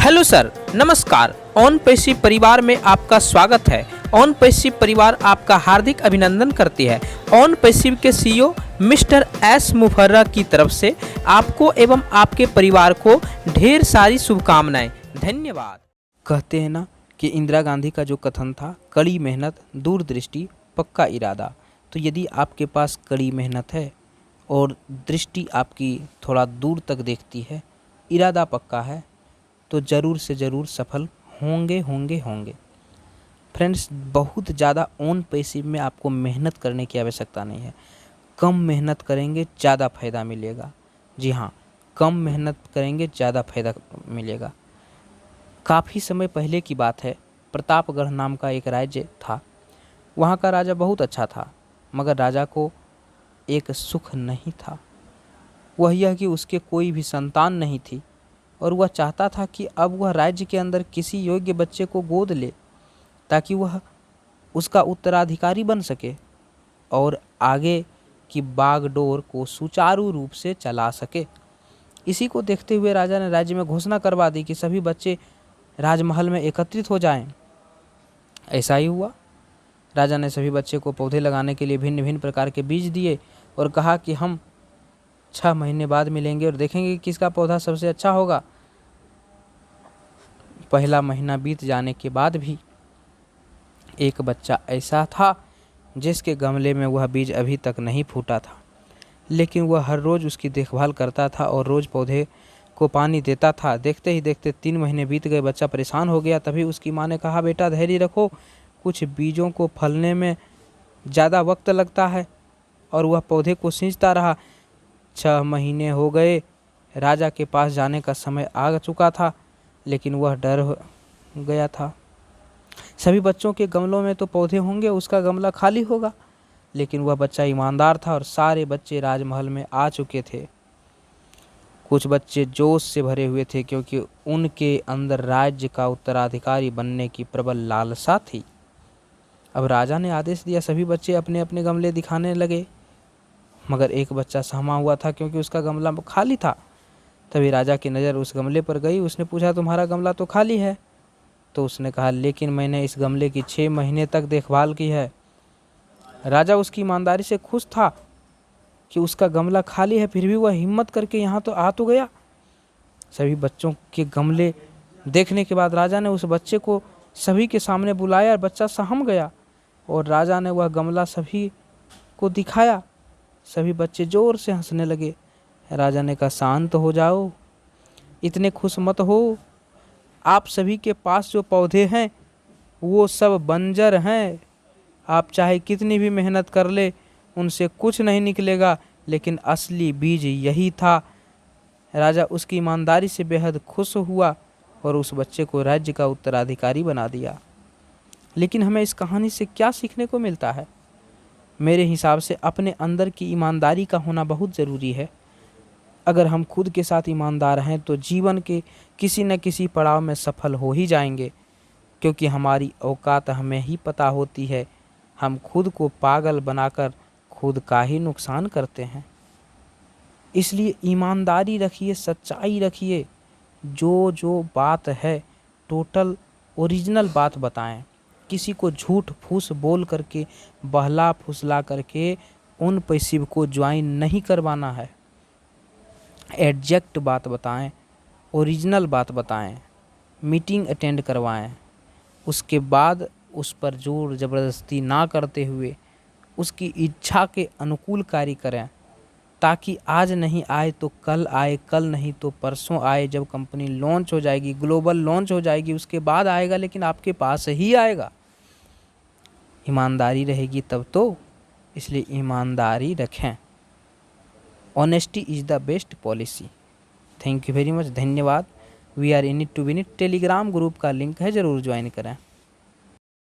Hello sir, नमस्कार। On passive परिवार में आपका स्वागत है। ऑन पैसिव परिवार आपका हार्दिक अभिनंदन करती है। ऑन पैसिव के सीईओ मिस्टर एस मुफर्रा की तरफ से आपको एवं आपके परिवार को ढेर सारी शुभकामनाएं। धन्यवाद। कहते हैं ना कि इंदिरा गांधी का जो कथन था, कड़ी मेहनत, दूरदृष्टि, पक्का इरादा। तो यदि आपके पास कड़ी मेहनत है और दृष्टि आपकी थोड़ा दूर तक देखती है, इरादा पक्का है, तो ज़रूर से ज़रूर सफल होंगे। फ्रेंड्स, बहुत ज़्यादा ऑन पैसिव में आपको मेहनत करने की आवश्यकता नहीं है। कम मेहनत करेंगे ज़्यादा फ़ायदा मिलेगा। जी हाँ, कम मेहनत करेंगे ज़्यादा फ़ायदा मिलेगा। काफ़ी समय पहले की बात है, प्रतापगढ़ नाम का एक राज्य था। वहाँ का राजा बहुत अच्छा था, मगर राजा को एक सुख नहीं था। वह यह कि उसके कोई भी संतान नहीं थी और वह चाहता था कि अब वह राज्य के अंदर किसी योग्य बच्चे को गोद ले ताकि वह उसका उत्तराधिकारी बन सके और आगे की बागडोर को सुचारू रूप से चला सके। इसी को देखते हुए राजा ने राज्य में घोषणा करवा दी कि सभी बच्चे राजमहल में एकत्रित हो जाएं। ऐसा ही हुआ। राजा ने सभी बच्चे को पौधे लगाने के लिए भिन्न भिन्न प्रकार के बीज दिए और कहा कि हम 6 महीने बाद मिलेंगे और देखेंगे कि किसका पौधा सबसे अच्छा होगा। पहला महीना बीत जाने के बाद भी एक बच्चा ऐसा था जिसके गमले में वह बीज अभी तक नहीं फूटा था, लेकिन वह हर रोज़ उसकी देखभाल करता था और रोज़ पौधे को पानी देता था। देखते ही देखते 3 महीने बीत गए। बच्चा परेशान हो गया। तभी उसकी माँ ने कहा, बेटा धैर्य रखो, कुछ बीजों को फलने में ज़्यादा वक्त लगता है। और वह पौधे को सींचता रहा। 6 महीने हो गए। राजा के पास जाने का समय आ चुका था, लेकिन वह डर गया था। सभी बच्चों के गमलों में तो पौधे होंगे, उसका गमला खाली होगा। लेकिन वह बच्चा ईमानदार था और सारे बच्चे राजमहल में आ चुके थे। कुछ बच्चे जोश से भरे हुए थे क्योंकि उनके अंदर राज्य का उत्तराधिकारी बनने की प्रबल लालसा थी। अब राजा ने आदेश दिया, सभी बच्चे अपने अपने गमले दिखाने लगे, मगर एक बच्चा सहमा हुआ था क्योंकि उसका गमला खाली था। तभी राजा की नज़र उस गमले पर गई। उसने पूछा, तुम्हारा गमला तो खाली है। तो उसने कहा, लेकिन मैंने इस गमले की 6 महीने तक देखभाल की है। राजा उसकी ईमानदारी से खुश था कि उसका गमला खाली है, फिर भी वह हिम्मत करके यहाँ तो आ तो गया। सभी बच्चों के गमले देखने के बाद राजा ने उस बच्चे को सभी के सामने बुलाया और बच्चा सहम गया और राजा ने वह गमला सभी को दिखाया। सभी बच्चे जोर से हंसने लगे। राजा ने कहा, शांत हो जाओ, इतने खुश मत हो। आप सभी के पास जो पौधे हैं वो सब बंजर हैं। आप चाहे कितनी भी मेहनत कर ले, उनसे कुछ नहीं निकलेगा, लेकिन असली बीज यही था। राजा उसकी ईमानदारी से बेहद खुश हुआ और उस बच्चे को राज्य का उत्तराधिकारी बना दिया। लेकिन हमें इस कहानी से क्या सीखने को मिलता है? मेरे हिसाब से अपने अंदर की ईमानदारी का होना बहुत ज़रूरी है। अगर हम खुद के साथ ईमानदार हैं तो जीवन के किसी न किसी पड़ाव में सफल हो ही जाएंगे, क्योंकि हमारी औकात हमें ही पता होती है। हम खुद को पागल बनाकर खुद का ही नुकसान करते हैं। इसलिए ईमानदारी रखिए, सच्चाई रखिए। जो बात है टोटल ओरिजिनल बात बताएं। किसी को झूठ फूस बोल करके, बहला फुसला करके उन पैसिव को ज्वाइन नहीं करवाना है। एग्जैक्ट बात बताएं, ओरिजिनल बात बताएं, मीटिंग अटेंड करवाएं। उसके बाद उस पर जोर ज़बरदस्ती ना करते हुए उसकी इच्छा के अनुकूल कार्य करें, ताकि आज नहीं आए तो कल आए, कल नहीं तो परसों आए। जब कंपनी लॉन्च हो जाएगी, ग्लोबल लॉन्च हो जाएगी, उसके बाद आएगा, लेकिन आपके पास ही आएगा। ईमानदारी रहेगी तब तो। इसलिए ईमानदारी रखें। Honesty is the best policy. Thank you very much. धन्यवाद। We are in it to win it. Telegram group का लिंक है, ज़रूर ज्वाइन करें।